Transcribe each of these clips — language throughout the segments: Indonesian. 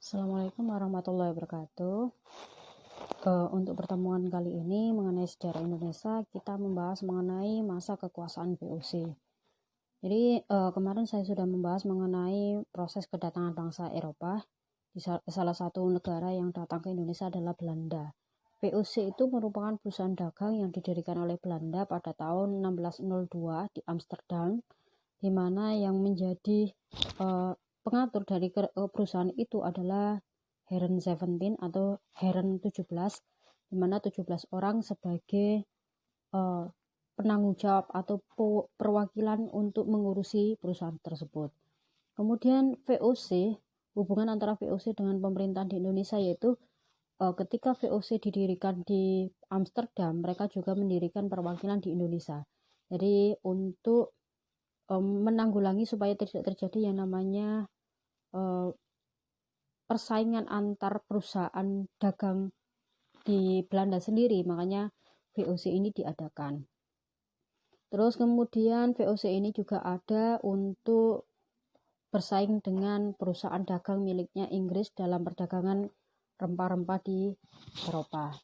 Assalamualaikum warahmatullahi wabarakatuh. Untuk pertemuan kali ini mengenai sejarah Indonesia, kita membahas mengenai masa kekuasaan VOC. Jadi kemarin saya sudah membahas mengenai proses kedatangan bangsa Eropa. Di salah satu negara yang datang ke Indonesia adalah Belanda. VOC itu merupakan perusahaan dagang yang didirikan oleh Belanda pada tahun 1602 di Amsterdam, di mana yang menjadi pengatur dari perusahaan itu adalah Heren 17 atau Heren 17, di mana 17 orang sebagai penanggung jawab atau perwakilan untuk mengurusi perusahaan tersebut. Kemudian VOC, hubungan antara VOC dengan pemerintah di Indonesia yaitu ketika VOC didirikan di Amsterdam, mereka juga mendirikan perwakilan di Indonesia. Jadi untuk menanggulangi supaya tidak terjadi yang namanya persaingan antar perusahaan dagang di Belanda sendiri, makanya VOC ini diadakan. Terus kemudian VOC ini juga ada untuk bersaing dengan perusahaan dagang miliknya Inggris dalam perdagangan rempah-rempah di Eropa.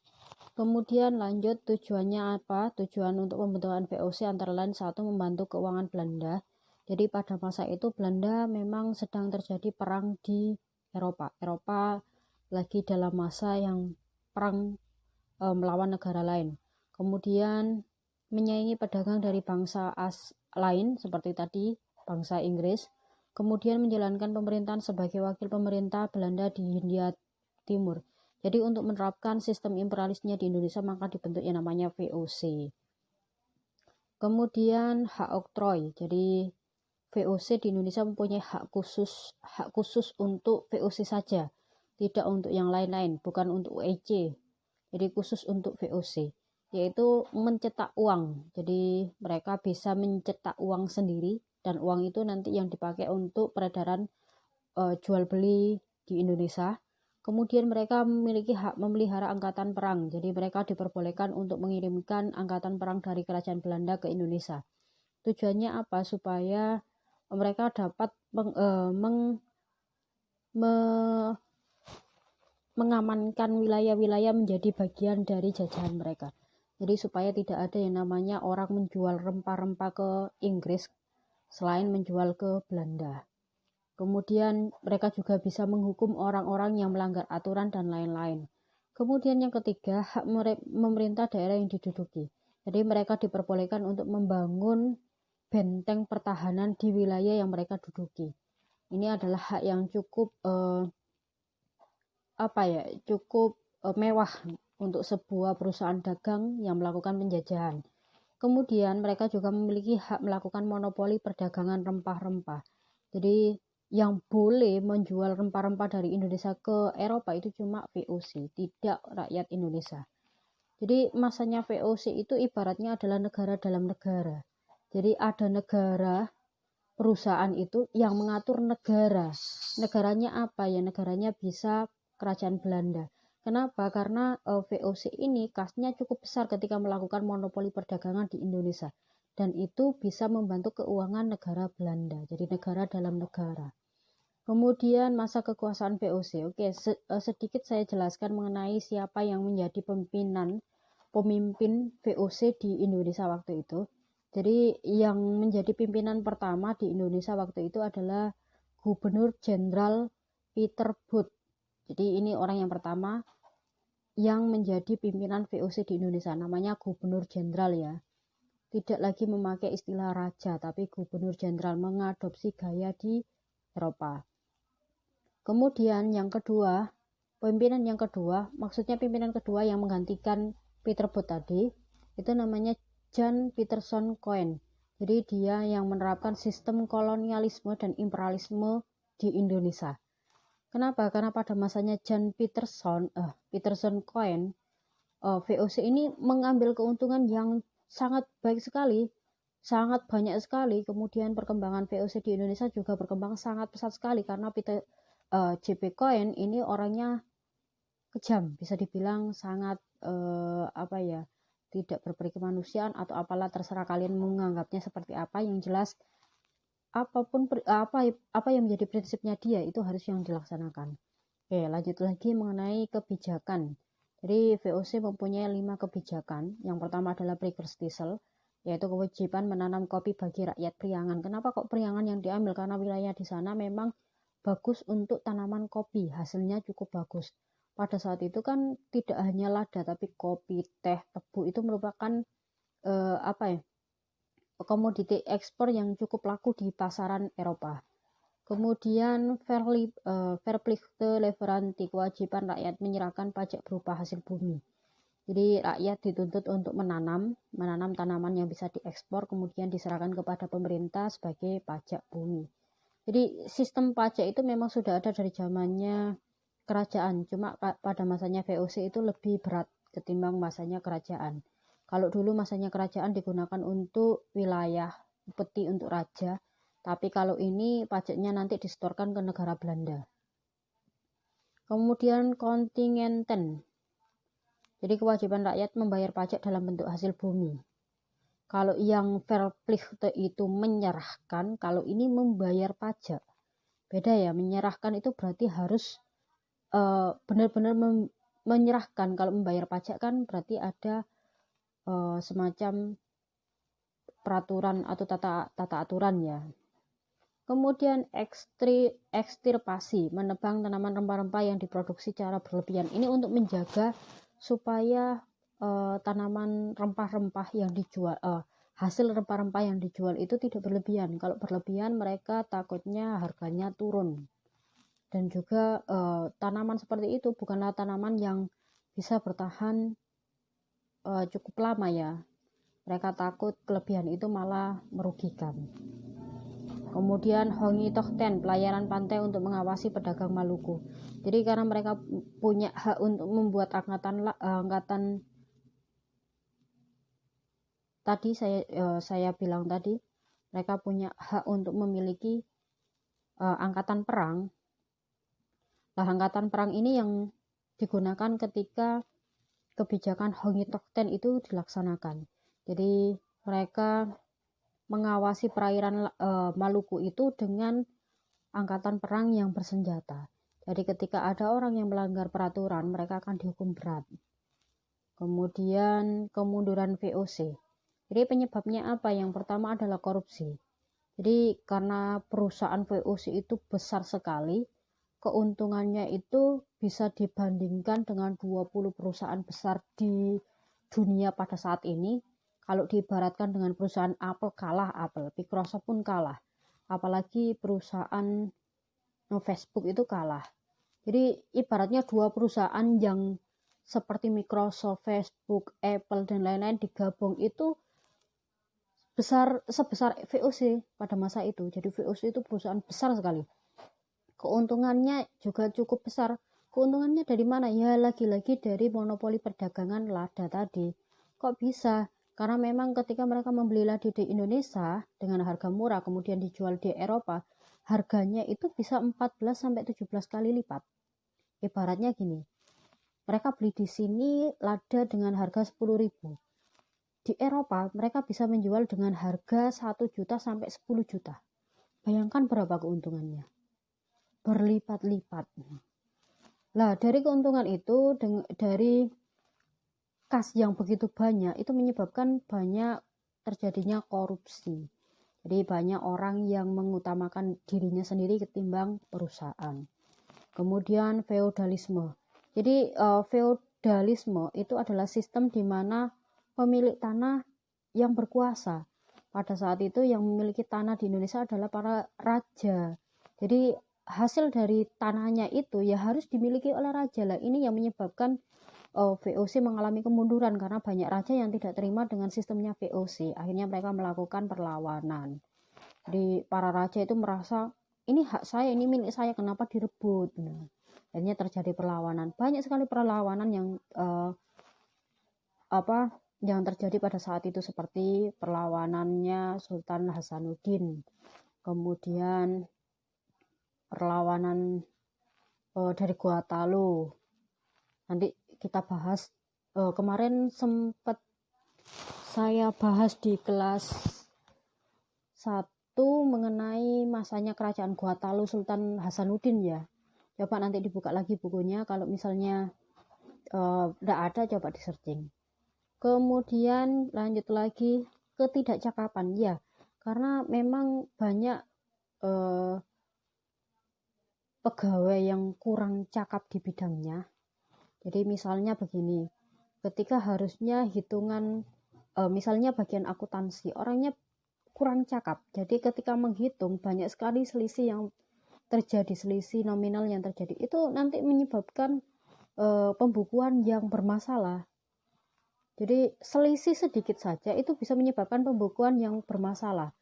Kemudian lanjut, tujuannya apa? Tujuan untuk pembentukan VOC antara lain satu, membantu keuangan Belanda. Jadi pada masa itu Belanda memang sedang terjadi perang di Eropa. Eropa lagi dalam masa yang perang melawan negara lain. Kemudian menyaingi pedagang dari bangsa lain seperti tadi bangsa Inggris. Kemudian menjalankan pemerintahan sebagai wakil pemerintah Belanda di Hindia Timur. Jadi untuk menerapkan sistem imperialisnya di Indonesia maka dibentuk yang namanya VOC. Kemudian hak oktroy. Jadi VOC di Indonesia mempunyai hak khusus untuk VOC saja, tidak untuk yang lain-lain, bukan untuk UEC. Jadi khusus untuk VOC, yaitu mencetak uang. Jadi mereka bisa mencetak uang sendiri dan uang itu nanti yang dipakai untuk peredaran jual beli di Indonesia. Kemudian mereka memiliki hak memelihara angkatan perang. Jadi mereka diperbolehkan untuk mengirimkan angkatan perang dari kerajaan Belanda ke Indonesia. Tujuannya apa? Supaya mereka dapat mengamankan wilayah-wilayah menjadi bagian dari jajahan mereka. Jadi supaya tidak ada yang namanya orang menjual rempah-rempah ke Inggris selain menjual ke Belanda. Kemudian mereka juga bisa menghukum orang-orang yang melanggar aturan dan lain-lain. Kemudian yang ketiga, hak memerintah daerah yang diduduki. Jadi mereka diperbolehkan untuk membangun benteng pertahanan di wilayah yang mereka duduki. Ini adalah hak yang cukup mewah untuk sebuah perusahaan dagang yang melakukan penjajahan. Kemudian mereka juga memiliki hak melakukan monopoli perdagangan rempah-rempah. Jadi yang boleh menjual rempah-rempah dari Indonesia ke Eropa itu cuma VOC, tidak rakyat Indonesia. Jadi masanya VOC itu ibaratnya adalah negara dalam negara. Jadi ada negara, perusahaan itu yang mengatur negara. Negaranya apa ya? Negaranya bisa kerajaan Belanda. Kenapa? Karena VOC ini kasnya cukup besar ketika melakukan monopoli perdagangan di Indonesia. Dan itu bisa membantu keuangan negara Belanda. Jadi negara dalam negara. Kemudian masa kekuasaan VOC. Oke, sedikit saya jelaskan mengenai siapa yang menjadi pemimpin VOC di Indonesia waktu itu. Jadi yang menjadi pimpinan pertama di Indonesia waktu itu adalah Gubernur Jenderal Peter Booth. Jadi ini orang yang pertama yang menjadi pimpinan VOC di Indonesia. Namanya Gubernur Jenderal ya. Tidak lagi memakai istilah raja, tapi Gubernur Jenderal, mengadopsi gaya di Eropa. Kemudian yang kedua, maksudnya pimpinan kedua yang menggantikan Peter Booth tadi, itu namanya John Peterson Cohen. Jadi dia yang menerapkan sistem kolonialisme dan imperialisme di Indonesia. Kenapa? Karena pada masanya John Peterson Cohen, VOC ini mengambil keuntungan yang sangat baik sekali, sangat banyak sekali. Kemudian perkembangan VOC di Indonesia juga berkembang sangat pesat sekali karena JP Cohen ini orangnya kejam, bisa dibilang sangat tidak berperi kemanusiaan atau apalah, terserah kalian menganggapnya seperti apa. Yang jelas apa yang menjadi prinsipnya dia itu harus yang dilaksanakan. Oke, lanjut lagi mengenai kebijakan. Jadi VOC mempunyai 5 kebijakan. Yang pertama adalah Prekerstisel, yaitu kewajiban menanam kopi bagi rakyat Priangan. Kenapa kok Priangan yang diambil? Karena wilayah di sana memang bagus untuk tanaman kopi, hasilnya cukup bagus. Pada saat itu kan tidak hanya lada, tapi kopi, teh, tebu itu merupakan komoditi ekspor yang cukup laku di pasaran Eropa. Kemudian verplichte leveranti, kewajiban rakyat menyerahkan pajak berupa hasil bumi. Jadi rakyat dituntut untuk menanam tanaman yang bisa diekspor, kemudian diserahkan kepada pemerintah sebagai pajak bumi. Jadi sistem pajak itu memang sudah ada dari zamannya kerajaan, cuma pada masanya VOC itu lebih berat ketimbang masanya kerajaan. Kalau dulu masanya kerajaan digunakan untuk wilayah, upeti untuk raja, tapi kalau ini pajaknya nanti disetorkan ke negara Belanda. Kemudian kontingenten. Jadi kewajiban rakyat membayar pajak dalam bentuk hasil bumi. Kalau yang verplichte itu menyerahkan, kalau ini membayar pajak. Beda ya, menyerahkan itu berarti harus benar-benar menyerahkan. Kalau membayar pajak kan berarti ada semacam peraturan atau tata aturan ya. Kemudian ekstirpasi, menebang tanaman rempah-rempah yang diproduksi secara berlebihan. Ini untuk menjaga supaya tanaman rempah-rempah yang dijual, hasil rempah-rempah yang dijual itu tidak berlebihan. Kalau berlebihan mereka takutnya harganya turun. Dan juga tanaman seperti itu bukanlah tanaman yang bisa bertahan cukup lama ya. Mereka takut kelebihan itu malah merugikan. Kemudian Hongi Tokten, pelayanan pantai untuk mengawasi pedagang Maluku. Jadi karena mereka punya hak untuk membuat angkatan tadi saya bilang tadi, mereka punya hak untuk memiliki angkatan perang. Nah, angkatan perang ini yang digunakan ketika kebijakan Hongi Tokten itu dilaksanakan. Jadi mereka mengawasi perairan Maluku itu dengan angkatan perang yang bersenjata. Jadi ketika ada orang yang melanggar peraturan, mereka akan dihukum berat. Kemudian kemunduran VOC. Jadi penyebabnya apa? Yang pertama adalah korupsi. Jadi karena perusahaan VOC itu besar sekali, keuntungannya itu bisa dibandingkan dengan 20 perusahaan besar di dunia pada saat ini. Kalau diibaratkan dengan perusahaan Apple, kalah Apple, Microsoft pun kalah, apalagi perusahaan Facebook itu kalah. Jadi ibaratnya dua perusahaan yang seperti Microsoft, Facebook, Apple dan lain-lain digabung itu sebesar VOC pada masa itu. Jadi VOC itu perusahaan besar sekali. Keuntungannya juga cukup besar. Keuntungannya dari mana? Ya lagi-lagi dari monopoli perdagangan lada tadi. Kok bisa? Karena memang ketika mereka membeli lada di Indonesia dengan harga murah kemudian dijual di Eropa, harganya itu bisa 14-17 kali lipat. Ibaratnya gini, mereka beli di sini lada dengan harga 10.000. Di Eropa mereka bisa menjual dengan harga 1 juta sampai 10 juta. Bayangkan berapa keuntungannya. Berlipat-lipat. Nah, dari keuntungan itu, dari kas yang begitu banyak, itu menyebabkan banyak terjadinya korupsi. Jadi banyak orang yang mengutamakan dirinya sendiri ketimbang perusahaan. Kemudian feodalisme. Jadi feodalisme itu adalah sistem di mana pemilik tanah yang berkuasa. Pada saat itu yang memiliki tanah di Indonesia adalah para raja. Jadi hasil dari tanahnya itu ya harus dimiliki oleh raja lah. Ini yang menyebabkan VOC mengalami kemunduran karena banyak raja yang tidak terima dengan sistemnya VOC. Akhirnya mereka melakukan perlawanan. Jadi para raja itu merasa ini hak saya, ini milik saya, kenapa direbut? Nah, akhirnya terjadi perlawanan. Banyak sekali perlawanan yang terjadi pada saat itu seperti perlawanannya Sultan Hasanuddin. Kemudian perlawanan dari Gua Talu. Nanti kita bahas, kemarin sempat saya bahas di kelas 1 mengenai masanya kerajaan Gua Talu Sultan Hasanuddin ya. Coba nanti dibuka lagi bukunya, kalau misalnya tidak ada, coba di searching. Kemudian lanjut lagi, ketidakcakapan. Ya, karena memang banyak pegawai yang kurang cakap di bidangnya. Jadi misalnya begini, ketika harusnya hitungan, misalnya bagian akuntansi, orangnya kurang cakap. Jadi ketika menghitung banyak sekali selisih yang terjadi, selisih nominal yang terjadi. Itu nanti menyebabkan pembukuan yang bermasalah. Jadi selisih sedikit saja itu bisa menyebabkan pembukuan yang bermasalah.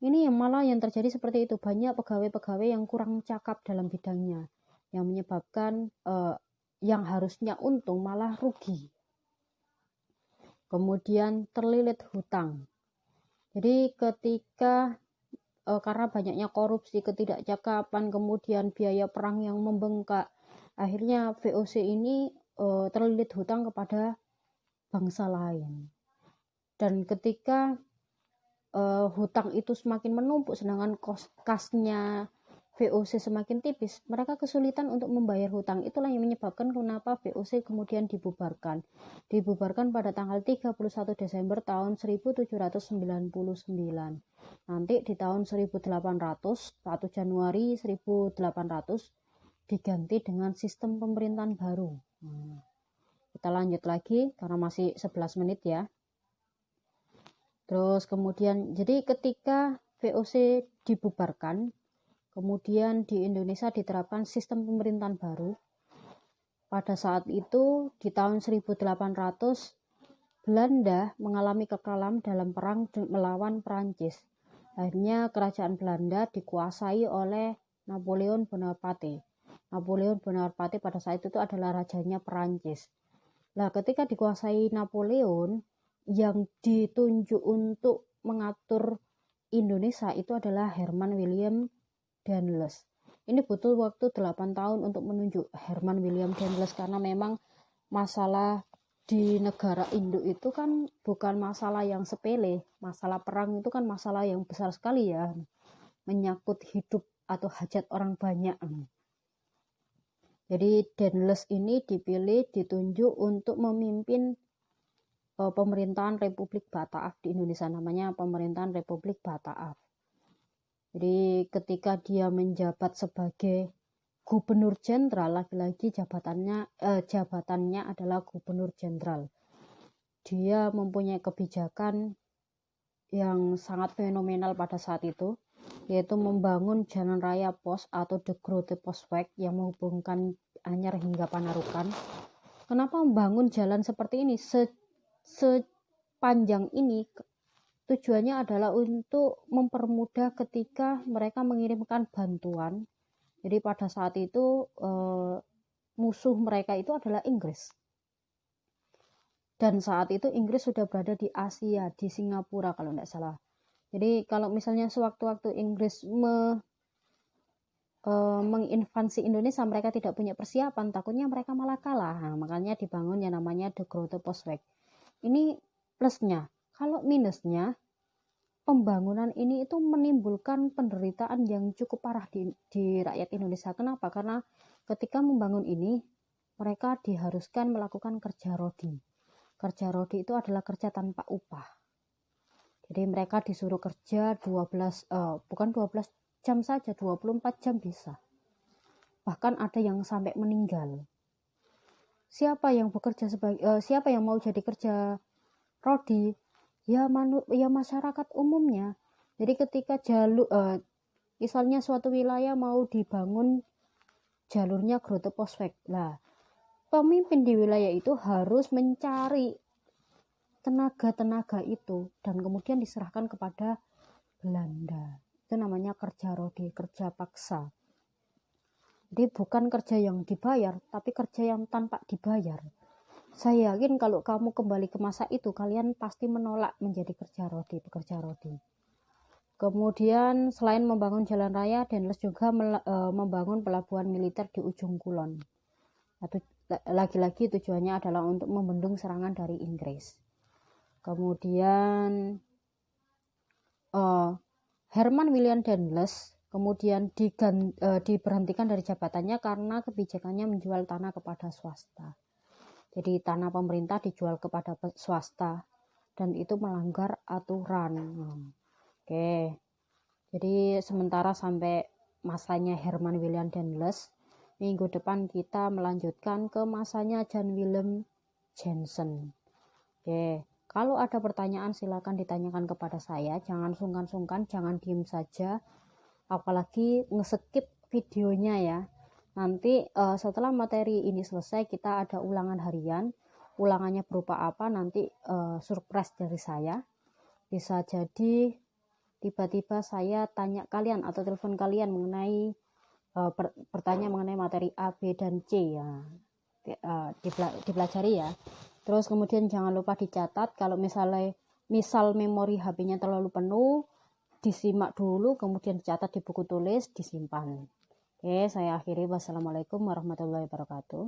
Ini yang malah yang terjadi seperti itu. Banyak pegawai-pegawai yang kurang cakap dalam bidangnya, yang menyebabkan yang harusnya untung malah rugi. Kemudian terlilit hutang. Jadi ketika karena banyaknya korupsi, ketidakcakapan, kemudian biaya perang yang membengkak, akhirnya VOC ini terlilit hutang kepada bangsa lain. Dan ketika hutang itu semakin menumpuk, sedangkan kasnya VOC semakin tipis, mereka kesulitan untuk membayar hutang. Itulah yang menyebabkan kenapa VOC kemudian dibubarkan. Dibubarkan pada tanggal 31 Desember tahun 1799. Nanti di tahun 1800, 1 Januari 1800, diganti dengan sistem pemerintahan baru. Kita lanjut lagi karena masih 11 menit ya. Terus kemudian, jadi ketika VOC dibubarkan, kemudian di Indonesia diterapkan sistem pemerintahan baru. Pada saat itu, di tahun 1800, Belanda mengalami kekalahan dalam perang melawan Perancis. Akhirnya kerajaan Belanda dikuasai oleh Napoleon Bonaparte. Napoleon Bonaparte pada saat itu adalah rajanya Perancis. Nah, ketika dikuasai Napoleon, yang ditunjuk untuk mengatur Indonesia itu adalah Herman William Daniels. Ini butuh waktu 8 tahun untuk menunjuk Herman William Daniels, karena memang masalah di negara induk itu kan bukan masalah yang sepele. Masalah perang itu kan masalah yang besar sekali ya, menyangkut hidup atau hajat orang banyak. Jadi Daniels ini dipilih, ditunjuk untuk memimpin pemerintahan Republik Bataaf di Indonesia, namanya pemerintahan Republik Bataaf. Jadi ketika dia menjabat sebagai gubernur jenderal, lagi-lagi jabatannya adalah gubernur jenderal. Dia mempunyai kebijakan yang sangat fenomenal pada saat itu, yaitu membangun jalan raya pos atau The Grote Postweg yang menghubungkan Anyar hingga Panarukan. Kenapa membangun jalan seperti ini sepanjang ini? Tujuannya adalah untuk mempermudah ketika mereka mengirimkan bantuan. Jadi pada saat itu musuh mereka itu adalah Inggris. Dan saat itu Inggris sudah berada di Asia, di Singapura kalau tidak salah. Jadi kalau misalnya sewaktu-waktu Inggris menginvasi Indonesia, mereka tidak punya persiapan, takutnya mereka malah kalah. Nah, makanya dibangun yang namanya The Grote Postweg. Ini plusnya. Kalau minusnya, pembangunan ini itu menimbulkan penderitaan yang cukup parah di rakyat Indonesia. Kenapa? Karena ketika membangun ini, mereka diharuskan melakukan kerja rodi. Kerja rodi itu adalah kerja tanpa upah. Jadi mereka disuruh kerja 12 jam saja, 24 jam bisa. Bahkan ada yang sampai meninggal. Siapa yang mau jadi kerja rodi? Ya masyarakat umumnya. Jadi ketika misalnya suatu wilayah mau dibangun jalurnya Grote Postweg. Lah, pemimpin di wilayah itu harus mencari tenaga-tenaga itu dan kemudian diserahkan kepada Belanda. Itu namanya kerja rodi, kerja paksa. Jadi bukan kerja yang dibayar, tapi kerja yang tanpa dibayar. Saya yakin kalau kamu kembali ke masa itu, kalian pasti menolak menjadi pekerja rodi. Kemudian selain membangun jalan raya, Daniels juga membangun pelabuhan militer di ujung kulon. Lagi-lagi tujuannya adalah untuk membendung serangan dari Inggris. Kemudian Herman William Daniels kemudian diberhentikan dari jabatannya karena kebijakannya menjual tanah kepada swasta. Jadi tanah pemerintah dijual kepada swasta dan itu melanggar aturan. Oke. Jadi sementara sampai masanya Herman William Dendles, minggu depan kita melanjutkan ke masanya Jan Willem Jensen. Oke. Kalau ada pertanyaan silakan ditanyakan kepada saya, jangan sungkan-sungkan, jangan diem saja, apalagi nge-skip videonya ya. Nanti setelah materi ini selesai kita ada ulangan harian. Ulangannya berupa apa nanti surprise dari saya. Bisa jadi tiba-tiba saya tanya kalian atau telepon kalian mengenai bertanya mengenai materi A, B, dan C ya. Dipelajari ya. Terus kemudian jangan lupa dicatat, kalau misal memori HP-nya terlalu penuh, disimak dulu, kemudian dicatat di buku tulis, disimpan. Oke, saya akhiri. Wassalamualaikum warahmatullahi wabarakatuh.